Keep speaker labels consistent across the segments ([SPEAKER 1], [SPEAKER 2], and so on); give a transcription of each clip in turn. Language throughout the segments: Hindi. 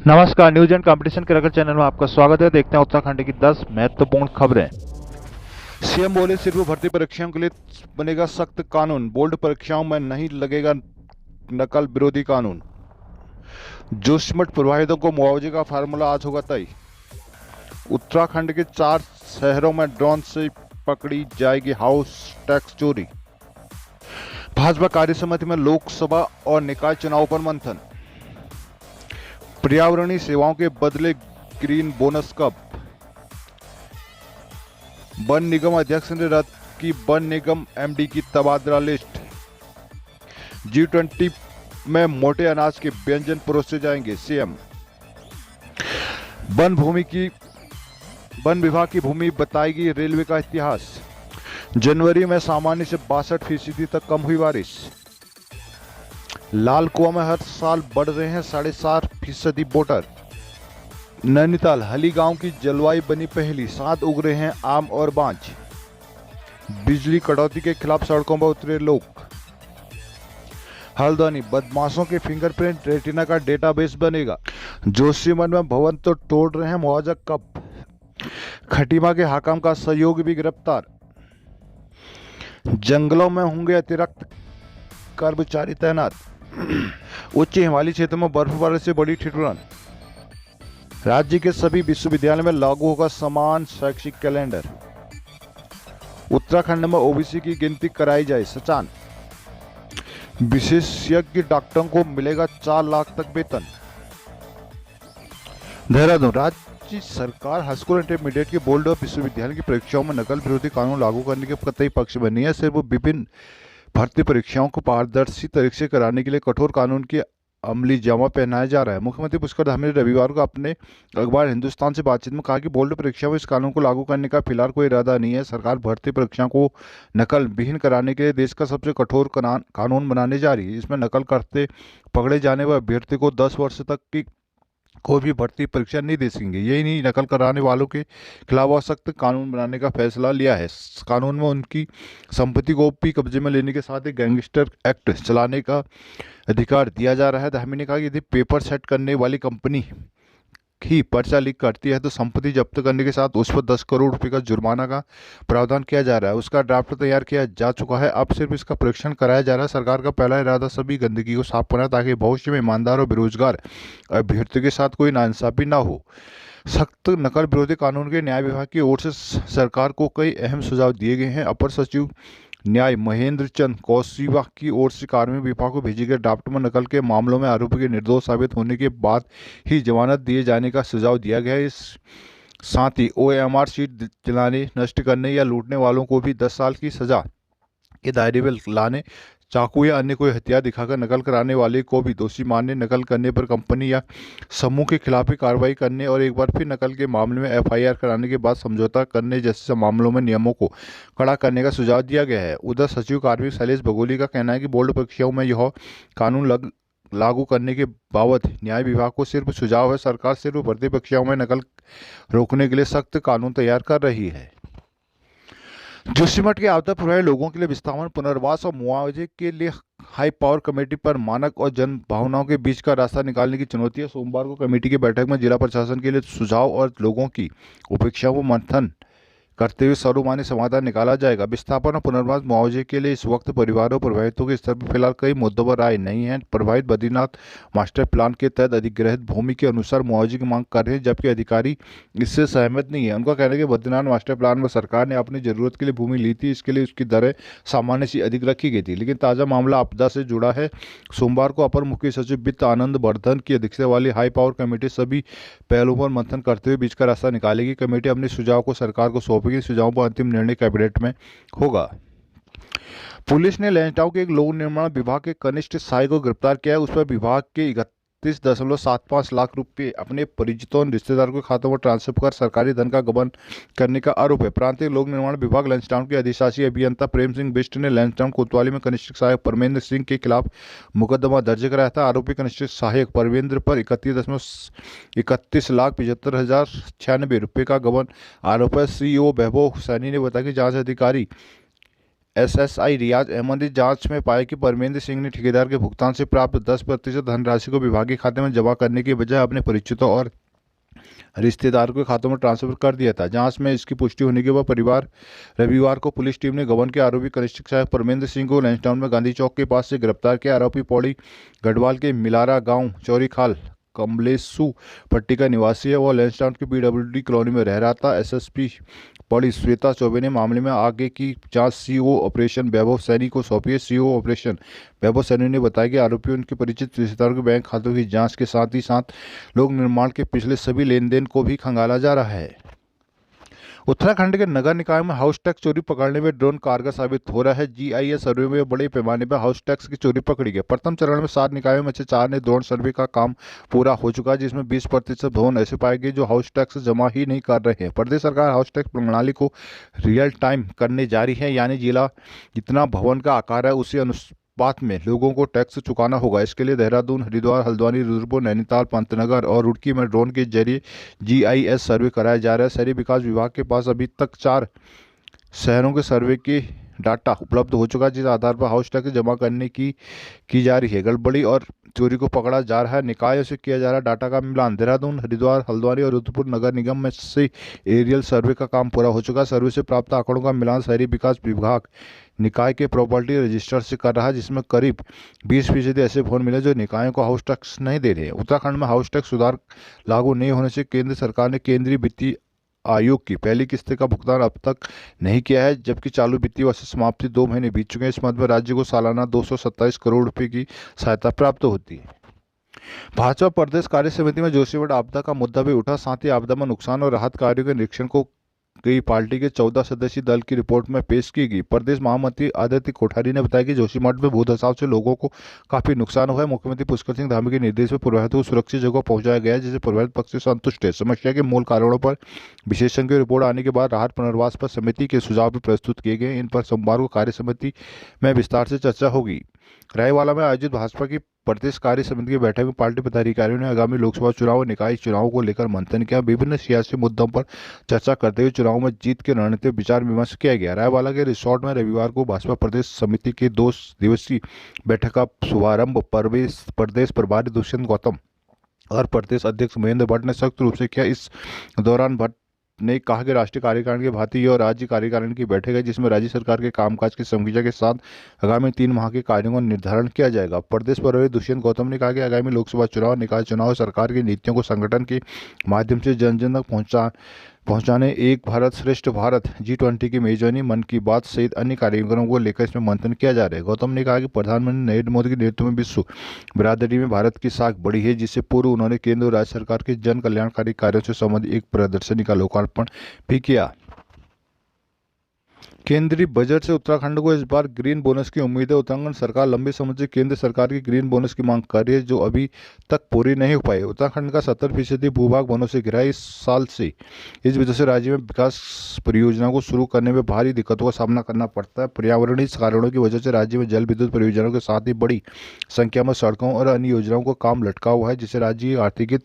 [SPEAKER 1] नमस्कार, न्यूज एंड कंपटीशन के रगड़ चैनल में आपका स्वागत है। देखते हैं उत्तराखंड की 10 महत्वपूर्ण खबरें। सीएम बोले सिर्फ भर्ती परीक्षाओं के लिए बनेगा सख्त कानून, बोर्ड परीक्षाओं में नहीं लगेगा नकल विरोधी कानून। जोशीमठ प्रभावितों को मुआवजे का फार्मूला आज होगा तय। उत्तराखंड के 4 शहरों में ड्रोन से पकड़ी जाएगी हाउस टैक्स चोरी। भाजपा कार्य समिति में लोकसभा और निकाय चुनाव पर मंथन। पर्यावरणीय सेवाओं के बदले ग्रीन बोनस कब। वन निगम अध्यक्ष ने रद्द की वन निगम एमडी की तबादला लिस्ट। G20 में मोटे अनाज के व्यंजन परोसे जाएंगे, सीएम। वन विभाग की भूमि बताएगी रेलवे का इतिहास। जनवरी में सामान्य से 62% तक कम हुई बारिश। लाल कुआं में हर साल बढ़ रहे हैं 7.5% वोटर। नैनीताल हली गांव की जलवायु बनी पहली, साथ उग रहे हैं आम और बांझ। बिजली कटौती के खिलाफ सड़कों पर उतरे लोग। हल्द्वानी बदमाशों के फिंगरप्रिंट रेटिना का डेटाबेस बनेगा। जोशीमठ में भवन तो तोड़ रहे हैं, मुआवजा कब। खटीमा के हाकम का सहयोगी भी गिरफ्तार। जंगलों में होंगे अतिरिक्त कर्मचारी तैनात। उच्च हिमालयी क्षेत्र में बर्फबारी से बड़ी ठिठुरन। राज्य के सभी विश्वविद्यालयों में लागू होगा समान शैक्षिक कैलेंडर। उत्तराखंड में ओबीसी की गिनती कराई जाए, सचान। विशेषज्ञ डॉक्टरों को मिलेगा 4 लाख तक वेतन। देहरादून राज्य सरकार हाई स्कूल इंटरमीडिएट के बोर्ड और विश्वविद्यालय की परीक्षाओं में नकल विरोधी कानून लागू करने के कतई पक्ष में नहीं है। सिर्फ विभिन्न भर्ती परीक्षाओं को पारदर्शी तरीके से कराने के लिए कठोर कानून की अमली जामा पहनाया जा रहा है। मुख्यमंत्री पुष्कर धामी ने रविवार को अपने अखबार हिंदुस्तान से बातचीत में कहा कि बोर्ड परीक्षाओं में इस कानून को लागू करने का फिलहाल कोई इरादा नहीं है। सरकार भर्ती परीक्षाओं को नकल विहीन कराने के लिए देश का सबसे कठोर कानून बनाने जा रही है। इसमें नकल करते पकड़े जाने वाले अभ्यर्थी को 10 वर्ष तक की कोई भी भर्ती परीक्षा नहीं दे सकेंगे। यही नहीं, नकल कराने वालों के खिलाफ सख्त कानून बनाने का फैसला लिया है। कानून में उनकी संपत्ति को भी कब्जे में लेने के साथ एक गैंगस्टर एक्ट चलाने का अधिकार दिया जा रहा है। धामी ने कहा कि यदि पेपर सेट करने वाली कंपनी ही पर्चा लीक करती है तो संपत्ति जब्त करने के साथ उस पर 10 करोड़ रुपए का जुर्माना का प्रावधान किया जा रहा है। उसका ड्राफ्ट तैयार किया जा चुका है, अब सिर्फ इसका परीक्षण कराया जा रहा है। सरकार का पहला इरादा सभी गंदगी को साफ करना ताकि भविष्य में ईमानदार और बेरोजगार अभ्यर्थियों के साथ कोई नाइंसाफी ना हो। सख्त नकल विरोधी कानून के न्याय विभाग की ओर से सरकार को कई अहम सुझाव दिए गए हैं। अपर सचिव न्याय महेंद्र चंद कौशिवा की ओर से कार्मिक विभाग को भेजे गए ड्राफ्ट में नकल के मामलों में आरोपी के निर्दोष साबित होने के बाद ही जमानत दिए जाने का सुझाव दिया गया है। इस साथ ही OMR शीट जलाने, नष्ट करने या लूटने वालों को भी 10 साल की सजा के दायरे में लाने, चाकू या अन्य कोई हथियार दिखाकर नकल कराने वाले को भी दोषी मानने, नकल करने पर कंपनी या समूह के खिलाफ भी कार्रवाई करने और एक बार फिर नकल के मामले में FIR कराने के बाद समझौता करने जैसे मामलों में नियमों को कड़ा करने का सुझाव दिया गया है। उधर सचिव कार्मिक शैलेश बगोली का कहना है कि बोर्ड परीक्षाओं में यह कानून लागू करने के बावत न्याय विभाग को सिर्फ सुझाव है। सरकार सिर्फ भर्ती परीक्षाओं में नकल रोकने के लिए सख्त कानून तैयार कर रही है। जोशीमठ के आपदा प्रभावित लोगों के लिए विस्थापन, पुनर्वास और मुआवजे के लिए हाई पावर कमेटी पर मानक और जन भावनाओं के बीच का रास्ता निकालने की चुनौती है। सोमवार को कमेटी की बैठक में जिला प्रशासन के लिए सुझाव और लोगों की उपेक्षा को मंथन करते हुए सर्वमान्य समाधान निकाला जाएगा। विस्थापन और पुनर्वास मुआवजे के लिए इस वक्त परिवारों प्रभावितों के स्तर पर फिलहाल कई मुद्दों पर राय नहीं है। प्रभावित बद्रीनाथ मास्टर प्लान के तहत अधिग्रहित भूमि के अनुसार मुआवजे की मांग कर रहे हैं, जबकि अधिकारी इससे सहमत नहीं है। उनका कहना है कि बद्रीनाथ मास्टर प्लान में सरकार ने अपनी जरूरत के लिए भूमि ली थी, इसके लिए उसकी दरें सामान्य से अधिक रखी गई थी, लेकिन ताज़ा मामला आपदा से जुड़ा है। सोमवार को अपर मुख्य सचिव वित्त आनंद वर्धन की अध्यक्षता वाली हाई पावर कमेटी सभी पहलुओं पर मंथन करते हुए बीच का रास्ता निकालेगी। कमेटी अपने सुझाव को सरकार को सौंपेगी। सुझावों पर अंतिम निर्णय कैबिनेट में होगा। पुलिस ने लैंसडाउन के एक लोक निर्माण विभाग के कनिष्ठ सहायक को गिरफ्तार किया है। उस पर विभाग के 31.75 लाख रुपए अपने परिचितों और रिश्तेदारों के खातों में ट्रांसफर कर सरकारी धन का गबन करने का आरोप है। प्रांतीय लोक निर्माण विभाग लैंसडाउन के अधिशासी अभियंता प्रेम सिंह बिष्ट ने लैंसडाउन कोतवाली में कनिष्ठ सहायक परमेंद्र सिंह के खिलाफ मुकदमा दर्ज कराया था। आरोपी कनिष्ठ सहायक परमेंद्र पर 31,75,96 रुपये का गबन आरोप है। CEO वैभव सैनी ने बताया कि जांच अधिकारी एसएसआई रियाज अहमद ने जांच में पाया कि परमेंद्र सिंह ने ठेकेदार के भुगतान से प्राप्त 10% धनराशि को विभागीय खाते में जमा करने के बजाय अपने परिचितों और रिश्तेदारों के खातों में ट्रांसफर कर दिया था। जांच में इसकी पुष्टि होने के बाद परिवार रविवार को पुलिस टीम ने गबन के आरोपी कनिष्ठ सहायक परमेंद्र सिंह को लंचटाउन में गांधी चौक के पास से गिरफ्तार किया। आरोपी पौड़ी गढ़वाल के मिलारा गांव चौरीखाल कमलेसू पट्टी का निवासी है। वह लंचटाउन की पीडब्ल्यूडी कॉलोनी में रह रहा था। एसएसपी पौड़ी श्वेता चौबे ने मामले में आगे की जांच सीओ ऑपरेशन वैभव सैनी को सौंपी है। सीओ ऑपरेशन वैभव सैनी ने बताया कि आरोपी उनके परिचित रिश्तेदारों के बैंक खातों की जांच के साथ ही साथ लोक निर्माण के पिछले सभी लेन देन को भी खंगाला जा रहा है। उत्तराखंड के नगर निकाय में हाउस टैक्स चोरी पकड़ने में ड्रोन कारगर साबित हो रहा है। जीआईएस सर्वे में बड़े पैमाने पर हाउस टैक्स की चोरी पकड़ी गई। प्रथम चरण में 7 निकायों में से 4 ने ड्रोन सर्वे का काम पूरा हो चुका है, जिसमें 20% भवन ऐसे पाए गए जो हाउस टैक्स जमा ही नहीं कर रहे हैं। प्रदेश सरकार हाउस टैक्स प्रणाली को रियल टाइम करने जा रही है, यानी जिला जितना भवन का आकार है उसी अनुपात में लोगों को टैक्स चुकाना होगा। इसके लिए देहरादून, हरिद्वार, हल्द्वानी, रुद्रपुर, नैनीताल, पंतनगर और रुड़की में ड्रोन के जरिए जीआईएस सर्वे कराया जा रहा है। शहरी विकास विभाग के पास अभी तक 4 शहरों के सर्वे के डाटा उपलब्ध हो चुका है, जिस आधार पर हाउस टैक्स जमा करने की जा रही है। गड़बड़ी और चोरी को पकड़ा जा रहा है। निकायों से किया जा रहा है डाटा का मिलान। देहरादून, हरिद्वार, हल्द्वानी और रुद्रपुर नगर निगम में से एरियल सर्वे का काम पूरा हो चुका है। सर्वे से प्राप्त आंकड़ों का मिलान शहरी विकास विभाग निकाय के प्रॉपर्टी रजिस्टर से कर रहा है, जिसमें करीब 20% ऐसे भवन मिले जो निकायों को हाउस टैक्स नहीं दे रहे हैं। उत्तराखंड में हाउस टैक्स सुधार लागू नहीं होने से केंद्र सरकार ने केंद्रीय वित्तीय आयोग की पहली किस्त का भुगतान अब तक नहीं किया है, जबकि चालू वित्तीय वर्ष समाप्ति 2 महीने बीत चुके हैं। इस मद में राज्य को सालाना 227 करोड़ रुपए की सहायता प्राप्त होती है। भाजपा प्रदेश कार्य समिति में जोशीमठ आपदा का मुद्दा भी उठा। साथ ही आपदा में नुकसान और राहत कार्यों के निरीक्षण को गई पार्टी के 14 सदस्यीय दल की रिपोर्ट में पेश की गई। प्रदेश महामंत्री आदित्य कोठारी ने बताया कि जोशीमठ में भूधसाव से लोगों को काफी नुकसान हुआ है। मुख्यमंत्री पुष्कर सिंह धामी के निर्देश में प्रभावितों को सुरक्षित जगह पहुंचाया गया है, जिससे प्रभावित पक्ष से संतुष्ट है। समस्या के मूल कारणों पर विशेषज्ञ की रिपोर्ट आने के बाद राहत पुनर्वास पर समिति के सुझाव भी प्रस्तुत किए गए। इन पर सोमवार को कार्य समिति में विस्तार से चर्चा होगी। रायवाला में आयोजित भाजपा की प्रदेश कार्य समिति की बैठक में पार्टी पदाधिकारियों ने आगामी लोकसभा चुनाव और निकाय चुनाव को लेकर मंथन किया। विभिन्न सियासी मुद्दों पर चर्चा करते हुए चुनाव में जीत के रणनीतिक विचार विमर्श किया गया। रायवाला के रिसोर्ट में रविवार को भाजपा प्रदेश समिति की 2 दिवसीय बैठक का शुभारंभ प्रदेश प्रभारी दुष्यंत गौतम और प्रदेश अध्यक्ष महेंद्र भट्ट ने सख्त रूप से किया। इस दौरान भट्ट ने कहा कि राष्ट्रीय कार्यकारिणी की भांति यह राज्य कार्यकारिणी की बैठक है, जिसमें राज्य सरकार के कामकाज की समीक्षा के साथ आगामी 3 माह के कार्यों का निर्धारण किया जाएगा। प्रदेश प्रभारी दुष्यंत गौतम ने कहा कि आगामी लोकसभा चुनाव, निकाय चुनाव सरकार की नीतियों को संगठन के माध्यम से जन जन तक पहुंचाने, एक भारत श्रेष्ठ भारत, G20 की मेजबानी, मन की बात सहित अन्य कार्यक्रमों को लेकर इसमें मंथन किया जा रहा है। गौतम ने कहा कि प्रधानमंत्री नरेंद्र मोदी के नेतृत्व में विश्व बिरादरी में भारत की साख बढ़ी है, जिससे पूर्व उन्होंने केंद्र और राज्य सरकार के जन कल्याणकारी कार्यों से संबंधित एक प्रदर्शनी का लोकार्पण भी किया। केंद्रीय बजट से उत्तराखंड को इस बार ग्रीन बोनस की उम्मीद है। उत्तराखंड सरकार लंबे समय से केंद्र सरकार की ग्रीन बोनस की मांग कर रही है, जो अभी तक पूरी नहीं हो पाई। उत्तराखंड का 70% भूभाग वनों से घिरा है। इस साल से इस वजह से राज्य में विकास परियोजनाओं को शुरू करने में भारी दिक्कतों का सामना करना पड़ता है। पर्यावरणीय कारणों की वजह से राज्य में जल विद्युत परियोजनाओं के साथ ही बड़ी संख्या में सड़कों और अन्य योजनाओं का काम लटका हुआ है, जिससे राज्य की आर्थिकी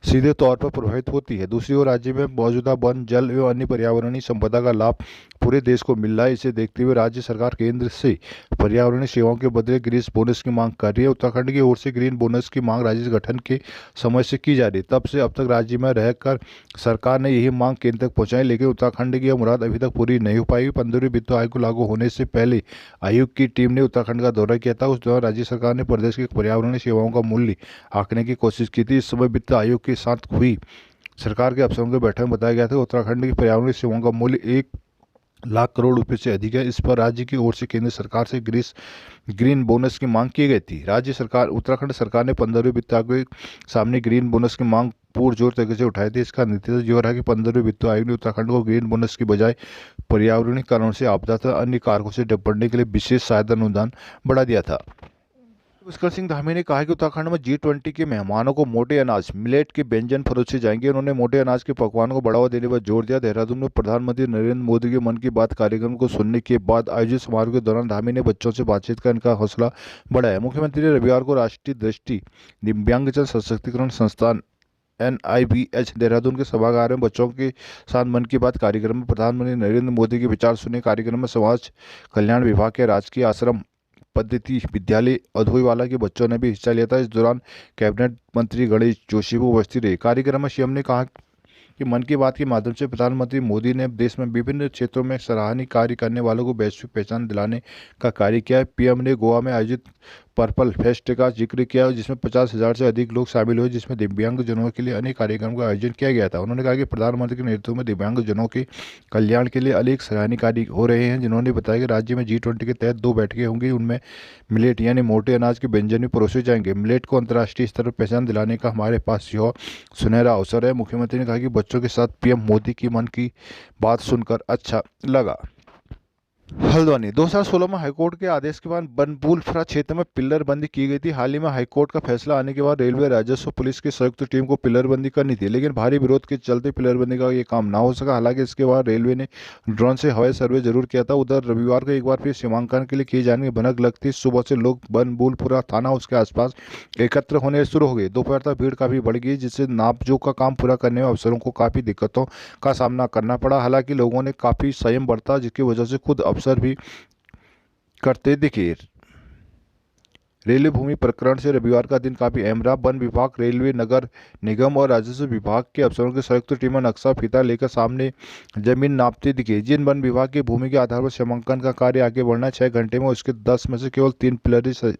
[SPEAKER 1] सीधे तौर पर प्रभावित होती है। दूसरी ओर राज्य में मौजूदा वन, जल एवं अन्य पर्यावरणीय संपदा का लाभ पूरे देश को मिल रहा है। इसे देखते हुए राज्य सरकार केंद्र से पर्यावरणीय सेवाओं के बदले ग्रीन बोनस की मांग कर रही है। उत्तराखंड की ओर से ग्रीन बोनस की मांग राज्य गठन के समय से की जा रही है। तब से अब तक राज्य में रहकर सरकार ने यही मांग केंद्र तक पहुंचाई, लेकिन उत्तराखंड की यह मुराद अभी तक पूरी नहीं हो पाई। 15वीं वित्त आयोग लागू होने से पहले आयोग की टीम ने उत्तराखंड का दौरा किया था। उस दौरान राज्य सरकार ने प्रदेश की पर्यावरणीय सेवाओं का मूल्य आंकने की कोशिश की थी। इस समय वित्त आयोग के साथ हुई सरकार के अफसरों की बैठक में बताया गया था कि उत्तराखंड की पर्यावरणीय सेवाओं का मूल्य 1 लाख करोड़ रुपए से अधिक है। इस पर राज्य की ओर से केंद्र सरकार से ग्रीन बोनस की मांग की गई थी। उत्तराखंड सरकार ने 15वीं वित्त आयोग के सामने ग्रीन बोनस की मांग पुरजोर तरीके से उठाई थी। इसका नतीजा यह रहा कि 15वीं वित्त आयोग ने उत्तराखंड को ग्रीन बोनस की बजाय पर्यावरणीय कारणों से आपदा तथा अन्य कारकों से निपटने के लिए विशेष सहायता अनुदान बढ़ा दिया था। पुष्कर सिंह धामी ने कहा कि उत्तराखंड में G20 के मेहमानों को मोटे अनाज मिलेट के व्यंजन परोसे जाएंगे। उन्होंने मोटे अनाज के पकवानों को बढ़ावा देने पर जोर दिया। देहरादून में प्रधानमंत्री नरेंद्र मोदी के मन की बात कार्यक्रम को सुनने के बाद आयोजित समारोह के दौरान धामी ने बच्चों से बातचीत कर इनका हौसला बढ़ाया। मुख्यमंत्री ने रविवार को राष्ट्रीय दृष्टि दिव्यांगजन सशक्तिकरण संस्थान NIBH देहरादून के सभागार में बच्चों के साथ मन की बात कार्यक्रम में प्रधानमंत्री नरेंद्र मोदी के विचार सुने। कार्यक्रम में समाज कल्याण विभाग के राजकीय आश्रम पद्धति विद्यालय अधोईवाला के बच्चों ने भी हिस्सा लिया था। इस दौरान कैबिनेट मंत्री गणेश जोशी भी उपस्थित रहे। कार्यक्रम में सीएम ने कहा कि मन की बात के माध्यम से प्रधानमंत्री मोदी ने देश में विभिन्न क्षेत्रों में सराहनीय कार्य करने वालों को वैश्विक पहचान दिलाने का कार्य किया है। पीएम ने गोवा में आयोजित पर्पल फेस्ट का जिक्र किया, जिसमें 50,000 से अधिक लोग शामिल हुए, जिसमें दिव्यांगजनों के लिए अनेक कार्यक्रमों का आयोजन किया गया था। उन्होंने कहा कि प्रधानमंत्री के नेतृत्व में दिव्यांगजनों के कल्याण के लिए अनेक सराहनीय कार्य हो रहे हैं। जिन्होंने बताया कि राज्य में G20 के तहत 2 बैठकें होंगी, उनमें मिलेट यानी मोटे अनाज के व्यंजन भी परोसे जाएंगे। मिलेट को अंतर्राष्ट्रीय स्तर पर पहचान दिलाने का हमारे पास यह सुनहरा अवसर है। मुख्यमंत्री ने कहा कि बच्चों के साथ पीएम मोदी की मन की बात सुनकर अच्छा लगा। हल्द्वानी 2016 में हाईकोर्ट के आदेश के बाद बनभूलपुरा क्षेत्र में पिल्लरबंदी की गई थी। हाल ही में हाईकोर्ट का फैसला आने के बाद रेलवे, राजस्व, पुलिस की संयुक्त टीम को पिल्लरबंदी करनी थी, लेकिन भारी विरोध के चलते पिल्लरबंदी का ये काम ना हो सका। हालांकि इसके बाद रेलवे ने ड्रोन से हवाई सर्वे जरूर किया था। उधर रविवार को एक बार फिर सीमांकन के लिए किए जाने की भनक लगती। सुबह से लोग बनभूलपुरा थाना उसके आसपास एकत्र होने शुरू हो गए। दोपहर तक भीड़ काफी बढ़ गई, जिससे नापजोख का काम पूरा करने में अफसरों को काफी दिक्कतों का सामना करना पड़ा। हालांकि लोगों ने काफी संयम बरता, जिसकी वजह से खुद अफसर भी करते दिखे। रेलवे भूमि प्रकरण से रविवार का दिन काफी अहम रहा। वन विभाग, रेलवे, नगर निगम और राजस्व विभाग के अफसरों की संयुक्त टीमें नक्शा फीता लेकर सामने जमीन नापते दिखे। जिन वन विभाग की भूमि के आधार पर सीमांकन का कार्य आगे बढ़ना 6 घंटे में, उसके 10 में से केवल 3 पिलर ही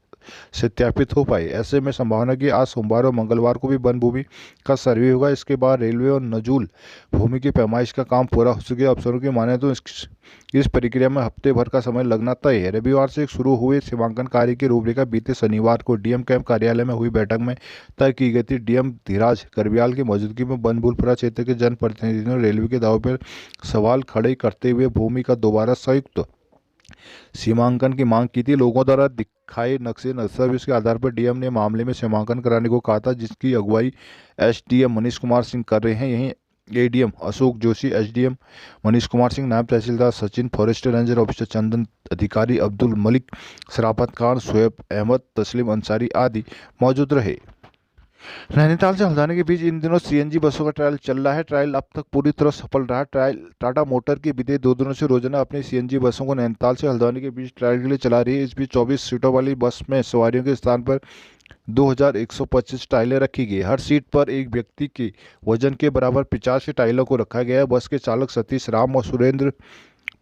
[SPEAKER 1] सत्यापित हो पाए। ऐसे में संभावना कि आज सोमवार और मंगलवार को भी वन भूमि का सर्वे होगा। इसके बाद रेलवे और नजूल भूमि की पैमाइश का काम पूरा हो चुके। अफसरों की माने तो इस प्रक्रिया में हफ्ते भर का समय लगना तय है। रविवार से शुरू हुए सीमांकन कार्य की रूपरेखा बीते शनिवार को डीएम कैंप कार्यालय में हुई बैठक में तय की गई थी। डीएम धीराज करबियाल की मौजूदगी में बनभूलपुरा क्षेत्र के जनप्रतिनिधियों ने रेलवे के दावे पर सवाल खड़े करते हुए भूमि का दोबारा संयुक्त सीमांकन की मांग की थी। लोगों द्वारा दिखाए नक्शे दस्तावेज के आधार पर डीएम ने मामले में सीमांकन कराने को कहा था, जिसकी अगुवाई एसडीएम मनीष कुमार सिंह कर रहे हैं। यहीं एडीएम अशोक जोशी, एसडीएम मनीष कुमार सिंह, नायब तहसीलदार सचिन, फॉरेस्ट रेंजर ऑफिसर चंदन, अधिकारी अब्दुल मलिक, शराफत खान, शोएब अहमद, तस्लीम अंसारी आदि मौजूद रहे। नैनीताल से हल्द्वानी के बीच इन दिनों सीएनजी बसों का ट्रायल चल रहा है। ट्रायल अब तक पूरी तरह सफल रहा। ट्रायल टाटा मोटर की बीते 2 दिनों से रोजाना अपनी सीएनजी बसों को नैनीताल से हल्द्वानी के बीच ट्रायल के लिए चला रही है। इस बीच 24 सीटों वाली बस में सवारियों के स्थान पर 2125 टाइलें रखी गई। हर सीट पर एक व्यक्ति के वजन के बराबर 85 टाइलों को रखा गया है। बस के चालक सतीश राम और सुरेंद्र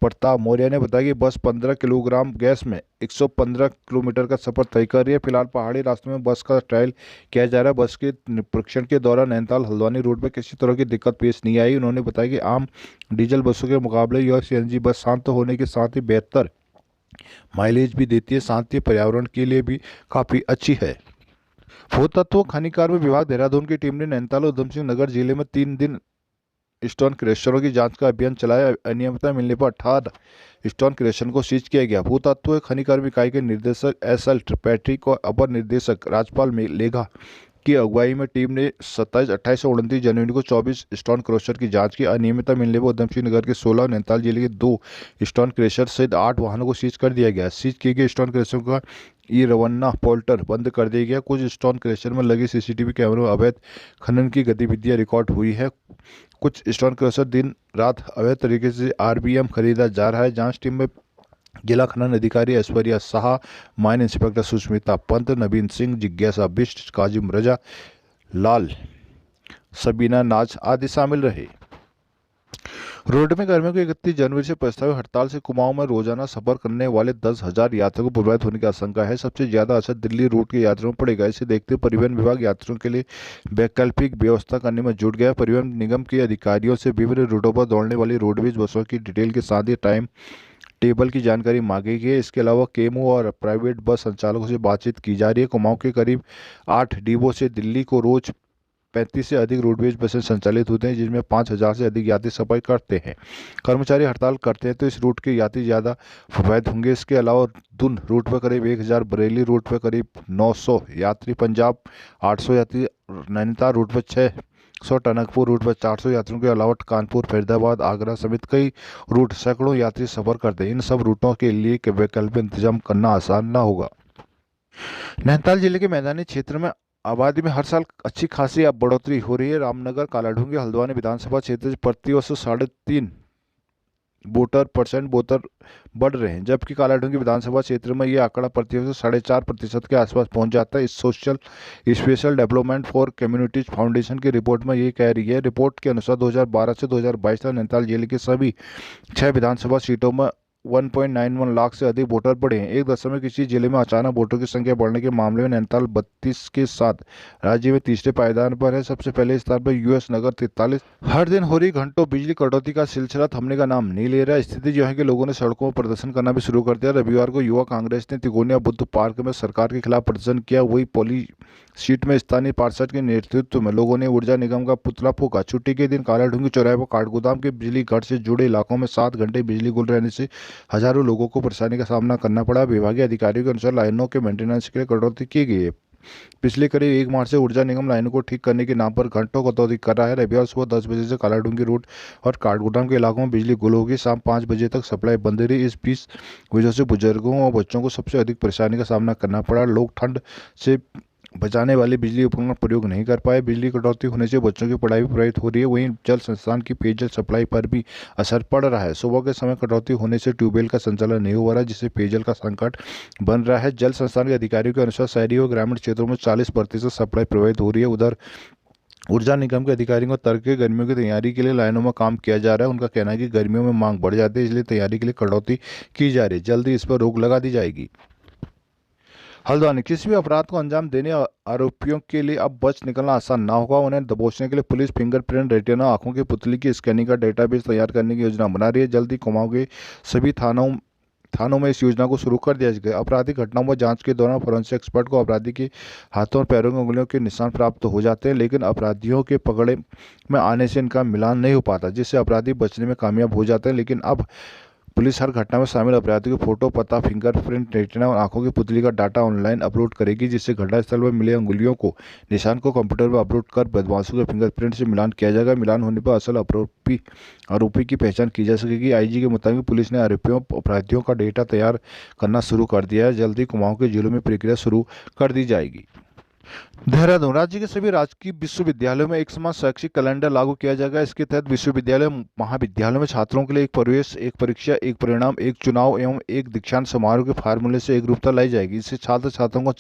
[SPEAKER 1] प्रताप मौर्य ने बताया कि बस 15 किलोग्राम गैस में 115 किलोमीटर का सफर तय कर रही है। फिलहाल पहाड़ी रास्तों में बस का ट्रायल किया जा रहा है। बस के निरीक्षण के दौरान नैनीताल हल्द्वानी रोड पर किसी तरह की दिक्कत पेश नहीं आई। उन्होंने बताया कि आम डीजल बसों के मुकाबले यह सीएनजी बस शांत होने के साथ ही बेहतर माइलेज भी देती है, साथ ही पर्यावरण के लिए भी काफ़ी अच्छी है। भूतत्व खनिकार विभाग देहरादून की टीम ने नैनीताल और उधम सिंह नगर जिले में 3 दिन स्टोन क्रशरों की जांच का अभियान चलाया। अनियमितता मिलने पर 18 स्टोन क्रशर को सीज किया गया। भूतत्व खनिकार इकाई के निदेशक एसएल पैट्रिक और अपर निदेशक राजपाल लेगा की अगुवाई में टीम ने 27, 28 और 29 जनवरी को 24 स्टोन क्रशर की जांच की। अनियमितता मिलने पर उधम सिंह नगर के 16, नैनीताल जिले के 2 स्टोन क्रशर सहित 8 वाहनों को सीज कर दिया गया। सीज किए गए स्टोन क्रशर का रवाना पोल्टर बंद कर दिया गया। कुछ स्टोन क्रशर में लगे सीसीटीवी कैमरों में अवैध खनन की गतिविधियां रिकॉर्ड हुई है। कुछ स्टोन क्रशर दिन रात अवैध तरीके से आरबीएम खरीदा जा रहा है। जांच टीम में जिला खनन अधिकारी ऐश्वर्या शाह, माइन इंस्पेक्टर सुष्मिता पंत, नवीन सिंह, जिज्ञासा बिष्ट, काजिम रजा, लाल, सबीना नाज आदि शामिल रहे। रोड में कर्मियों को 31 जनवरी से प्रस्तावित हड़ताल से कुमाऊं में रोजाना सफर करने वाले 10,000 यात्रियों को प्रभावित होने की आशंका है। सबसे ज्यादा असर दिल्ली रूट के यात्रियों पर पड़ेगा। इसे देखते हुए परिवहन विभाग यात्रियों के लिए वैकल्पिक व्यवस्था करने में जुट गया। परिवहन निगम के अधिकारियों से विभिन्न रूटों पर दौड़ने वाली रोडवेज बसों की डिटेल के साथ ही टाइम टेबल की जानकारी मांगी गई है। इसके अलावा केमो और प्राइवेट बस संचालकों से बातचीत की जा रही है। कुमाऊं के करीब 8 डिपो से दिल्ली को रोज 35 से अधिक रोडवेज बसें संचालित होते हैं, जिसमें 5,000 से अधिक यात्री सफर करते हैं। कर्मचारी हड़ताल करते हैं तो इस रूट के यात्री ज़्यादा प्रभावित होंगे। इसके अलावा दून रूट पर करीब 1,000, बरेली रूट पर करीब 900 यात्री, पंजाब 800 यात्री, नैनीताल रूट पर 600, टनकपुर रूट पर 400 यात्रियों के अलावा कानपुर, फरीदाबाद, आगरा समेत कई रूट सैकड़ों यात्री सफर करते हैं। इन सब रूटों के लिए वैकल्पिक इंतजाम करना आसान न होगा। नैनीताल जिले के मैदानी क्षेत्र में आबादी में हर साल अच्छी खासी अब बढ़ोतरी हो रही है। रामनगर, कालाढूंगी, हल्द्वानी विधानसभा क्षेत्र से प्रति वर्ष 3.5 वोटर बढ़ रहे हैं, जबकि कालाढूंगी विधानसभा क्षेत्र में ये आंकड़ा प्रति वर्ष 4.5% के आसपास पहुंच जाता है। इस social special development for communities foundation की रिपोर्ट में ये कह रही है। रिपोर्ट के अनुसार 2012 से 2022 तक नैनीताल जिले के सभी 6 विधानसभा सीटों में 1.91 लाख से अधिक वोटर बढ़े हैं। एक दशक में किसी जिले में अचानक वोटरों की संख्या बढ़ने के मामले में नैनीताल 32 के साथ राज्य में तीसरे पायदान पर है। सबसे पहले स्थान पर यूएस नगर 43। हर दिन हो रही घंटों बिजली कटौती का सिलसिला थमने का नाम नहीं ले रहा। स्थिति जो है कि लोगों ने सड़कों पर प्रदर्शन करना भी शुरू कर दिया। रविवार को युवा कांग्रेस ने तिकोनिया बुद्ध पार्क में सरकार के खिलाफ प्रदर्शन किया। वही पोली सीट में स्थानीय पार्षद के नेतृत्व में लोगों ने ऊर्जा निगम का पुतला फूंका। छुट्टी के दिन कालाढूंगी चौराहे पर काठगोदाम के बिजली घर से जुड़े इलाकों में 7 घंटे बिजली गुल रहने से हजारों लोगों को परेशानी का सामना करना पड़ा। विभागीय अधिकारियों के अनुसार लाइनों के मेंटेनेंस के लिए कटौती की गई है। पिछले करीब 1 मार्च से ऊर्जा निगम लाइनों को ठीक करने के नाम पर घंटों कटौती कर रहा है। रविवार सुबह 10 बजे से कालाढूंगी रोड और काठगोदाम के इलाकों में बिजली गुल होगी। शाम 5 बजे तक सप्लाई बंद रही। इस बीच वजह से बुजुर्गों और बच्चों को सबसे अधिक परेशानी का सामना करना पड़ा। लोग ठंड से बचाने वाले बिजली उपकरण का प्रयोग नहीं कर पाए। बिजली कटौती होने से बच्चों की पढ़ाई भी प्रभावित हो रही है। वहीं जल संस्थान की पेयजल सप्लाई पर भी असर पड़ रहा है। सुबह के समय कटौती होने से ट्यूबवेल का संचालन नहीं हो रहा, जिससे पेयजल का संकट बन रहा है। जल संस्थान के अधिकारियों के अनुसार शहरी और ग्रामीण क्षेत्रों में 40% सप्लाई प्रभावित हो रही है। उधर ऊर्जा निगम के अधिकारियों का तर्क है गर्मियों की तैयारी के लिए लाइनों में काम किया जा रहा है। उनका कहना है कि गर्मियों में मांग बढ़ जाती है, इसलिए तैयारी के लिए कटौती की जा रही है। जल्दी इस पर रोक लगा दी जाएगी। हल्द्वानी, किसी भी अपराध को अंजाम देने आरोपियों के लिए अब बच निकलना आसान ना होगा। उन्हें दबोचने के लिए पुलिस फिंगरप्रिंट, रेटिना, आंखों की पुतली की स्कैनिंग का डेटाबेस तैयार करने की योजना बना रही है। जल्दी कुमाऊं के सभी थानों में इस योजना को शुरू कर दिया गया। आपराधिक घटनाओं में जांच के दौरान फोरेंसिक एक्सपर्ट को अपराधी के हाथों और पैरों की उंगलियों के निशान प्राप्त हो जाते हैं, लेकिन अपराधियों के पकड़े में आने से इनका मिलान नहीं हो पाता, जिससे अपराधी बचने में कामयाब हो जाते हैं। लेकिन अब पुलिस हर घटना में शामिल अपराधियों के फोटो, पता, फिंगरप्रिंट, रेटिना और आंखों की पुतली का डाटा ऑनलाइन अपलोड करेगी, जिससे घटनास्थल पर मिले अंगुलियों को निशान को कंप्यूटर पर अपलोड कर बदमाशों के फिंगरप्रिंट से मिलान किया जाएगा। मिलान होने पर असल आरोपी की पहचान की जा सकेगी। आईजी के मुताबिक पुलिस ने अपराधियों का डेटा तैयार करना शुरू कर दिया है। जल्दी कुमाऊं के जिलों में प्रक्रिया शुरू कर दी जाएगी। देहरादून, राज्य के सभी राजकीय विश्वविद्यालयों में एक समान शैक्षिक कैलेंडर लागू किया जाएगा। इसके तहत विश्वविद्यालय महाविद्यालयों में छात्रों के लिए एक प्रवेश, एक परीक्षा, एक परिणाम, एक चुनाव एवं एक दीक्षांत समारोह के फार्मूले से एक रूपता लाई जाएगी। इससे छात्र छात्राओं को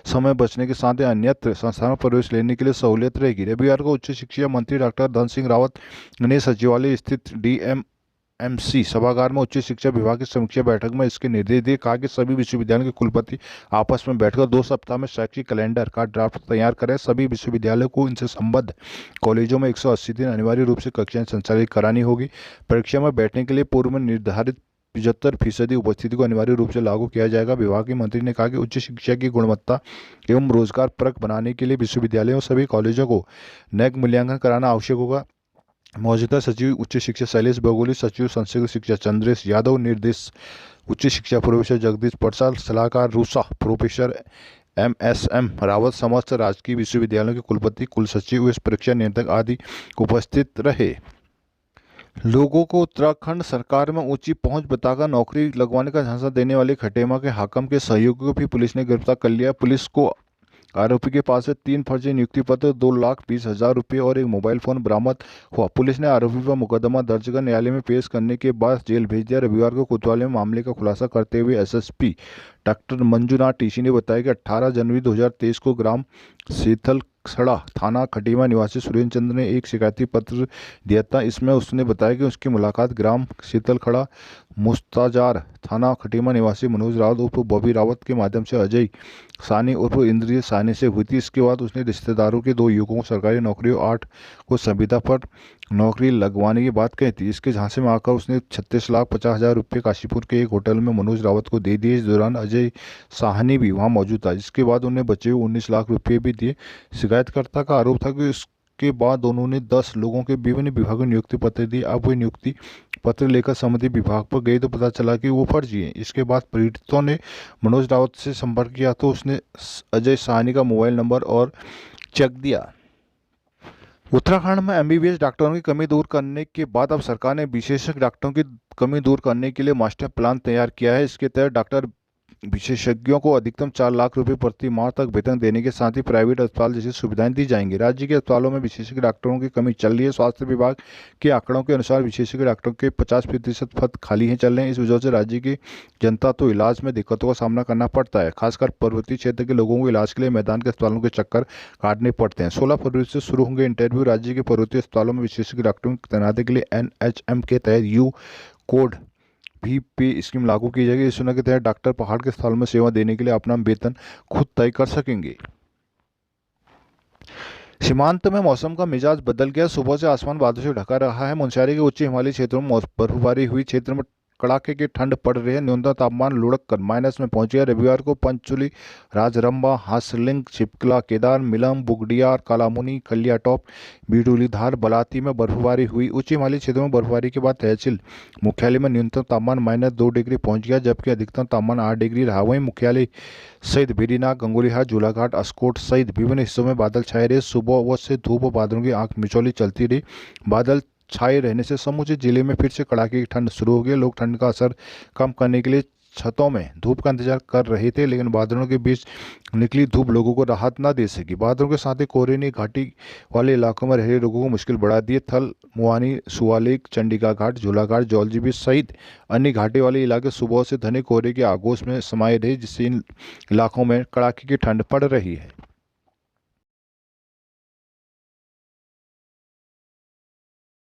[SPEAKER 1] समय बचने के साथ ही अन्यत्र संस्थानों में प्रवेश लेने के लिए सहूलियत रहेगी। रविवार को उच्च शिक्षा मंत्री डॉक्टर धन सिंह रावत ने सचिवालय स्थित डीएमसी सभागार में उच्च शिक्षा विभाग की समीक्षा बैठक में इसके निर्देश दिए। कहा कि सभी विश्वविद्यालयों के कुलपति आपस में बैठकर 2 सप्ताह में शैक्षिक कैलेंडर का ड्राफ्ट तैयार करें। सभी विश्वविद्यालयों को इनसे संबद्ध कॉलेजों में 180 दिन अनिवार्य रूप से कक्षाएं संचालित करानी होगी। परीक्षा में बैठने के लिए पूर्व में निर्धारित 75% उपस्थिति को अनिवार्य रूप से लागू किया जाएगा। विभाग के मंत्री ने कहा कि उच्च शिक्षा की गुणवत्ता एवं रोजगार परक बनाने के लिए विश्वविद्यालयों और सभी कॉलेजों को नैक मूल्यांकन कराना आवश्यक होगा। मौजूदा सचिव उच्च शिक्षा शैलेश बगोली, सचिव संस्कृत शिक्षा चंद्रेश यादव, निर्देश उच्च शिक्षा प्रोफेसर जगदीश पटसाल, सलाहकार रूसा प्रोफेसर MSM रावत, समस्त राजकीय विश्वविद्यालयों के कुलपति, कुल सचिव, परीक्षा नियंत्रक आदि उपस्थित रहे। लोगों को उत्तराखंड सरकार में ऊंची पहुंच बताकर नौकरी लगवाने का झांसा देने वाले खटेमा के हाकम के सहयोगी को भी पुलिस ने गिरफ्तार कर लिया। पुलिस को आरोपी के पास से 3 फर्जी नियुक्ति पत्र, 2,20,000 रुपये और एक मोबाइल फोन बरामद हुआ। पुलिस ने आरोपी पर मुकदमा दर्ज कर न्यायालय में पेश करने के बाद जेल भेज दिया। रविवार को कोतवाली में मामले का खुलासा करते हुए SSP डॉक्टर मंजुनाथ टीसी ने बताया कि 18 जनवरी 2023 को ग्राम शीतलखड़ा, थाना खटीमा निवासी सुरेंद्र चंद्र ने एक शिकायती पत्र दिया था। इसमें उसने बताया कि उसकी मुलाकात ग्राम शीतलखड़ा मुस्ताजार, थाना खटीमा निवासी मनोज रावत उर्फ बॉबी रावत के माध्यम से अजय सानी उर्फ इंद्रिय सानी से हुई थी। इसके बाद उसने रिश्तेदारों के 2 युवकों को सरकारी नौकरी और 8 को संविदा पर नौकरी लगवाने की बात कही थी। इसके झांसे में आकर उसने 36,50,000 रुपये काशीपुर के एक होटल में मनोज रावत को दे दिए। इस दौरान अजय साहनी भी वहां मौजूद था, जिसके बाद उन्हें बचे हुए 19 लाख रुपये भी दिए। शिकायतकर्ता का आरोप था कि इसके बाद उन्होंने 10 लोगों के विभिन्न विभागों में नियुक्ति पत्र दिए। अब वे नियुक्ति पत्र लेकर संबंधित विभाग पर गए तो पता चला कि वो फर्जी है। इसके बाद पीड़ितों ने मनोज रावत से संपर्क किया तो उसने अजय साहनी का मोबाइल नंबर और चेक दिया। उत्तराखंड में MBBS डॉक्टरों की कमी दूर करने के बाद अब सरकार ने विशेषज्ञ डॉक्टरों की कमी दूर करने के लिए मास्टर प्लान तैयार किया है। इसके तहत डॉक्टर विशेषज्ञों को अधिकतम 4 लाख रुपए प्रति माह तक वेतन देने के साथ ही प्राइवेट अस्पताल जैसी सुविधाएं दी जाएंगी। राज्य के अस्पतालों में विशेषज्ञ डॉक्टरों की कमी चल रही है। स्वास्थ्य विभाग के आंकड़ों के अनुसार विशेषज्ञ डॉक्टरों के 50% पद खाली हैं चल रहे हैं। इस वजह से राज्य की जनता तो इलाज में दिक्कतों का सामना करना पड़ता है। खासकर पर्वतीय क्षेत्र के लोगों को इलाज के लिए मैदान के अस्पतालों के चक्कर काटने पड़ते हैं। 16 फरवरी से शुरू होंगे इंटरव्यू। राज्य के पर्वतीय अस्पतालों में विशेषज्ञ डॉक्टरों की तैनाती के लिए NHM के तहत यू कोड भी पे स्कीम लागू की जाएगी। इस योजना के तहत डॉक्टर पहाड़ के स्थलों में सेवा देने के लिए अपना वेतन खुद तय कर सकेंगे। सीमांत में मौसम का मिजाज बदल गया। सुबह से आसमान बादलों से ढका रहा है। मुनस्यारी के उच्च हिमालयी क्षेत्रों में बर्फबारी हुई। क्षेत्र में कड़ाके की ठंड पड़ रही है। न्यूनतम तापमान लुढ़क कर माइनस में पहुंच गया। रविवार को पंचुली, राजरंबा, हासलिंग, छिपकला, केदार, मिलम, बुगडियार, कालामुनी, कलियाटॉप, बिडुलीधार, बलाती में बर्फबारी हुई। उच्च हिमालयी क्षेत्रों में बर्फबारी के बाद तहसील मुख्यालय में न्यूनतम तापमान -2 डिग्री पहुंच गया, जबकि अधिकतम तापमान 8 डिग्री रहा। वहीं मुख्यालय सहित बेरीनाग, गंगोलीहाट, झूलाघाट, अस्कोट सहित विभिन्न हिस्सों में बादल छाए रहे। सुबह से धूप बादलों की आंख मिचौली चलती रही। बादल छाए रहने से समूचे जिले में फिर से कड़ाके की ठंड शुरू हो गई। लोग ठंड का असर कम करने के लिए छतों में धूप का इंतजार कर रहे थे, लेकिन बादलों के बीच निकली धूप लोगों को राहत न दे सकी। बादलों के साथ ही कोहरे ने घाटी वाले इलाकों में रह रहे लोगों को मुश्किल बढ़ा दी। थल, मुआनी, सुवालेक, चंडिका घाट, झूलाघाट, जौलजीबी सहित अन्य घाटी वाले इलाके सुबह से घने कोहरे के आगोश में समाये रहे, जिससे इन इलाकों में कड़ाके की ठंड पड़ रही है।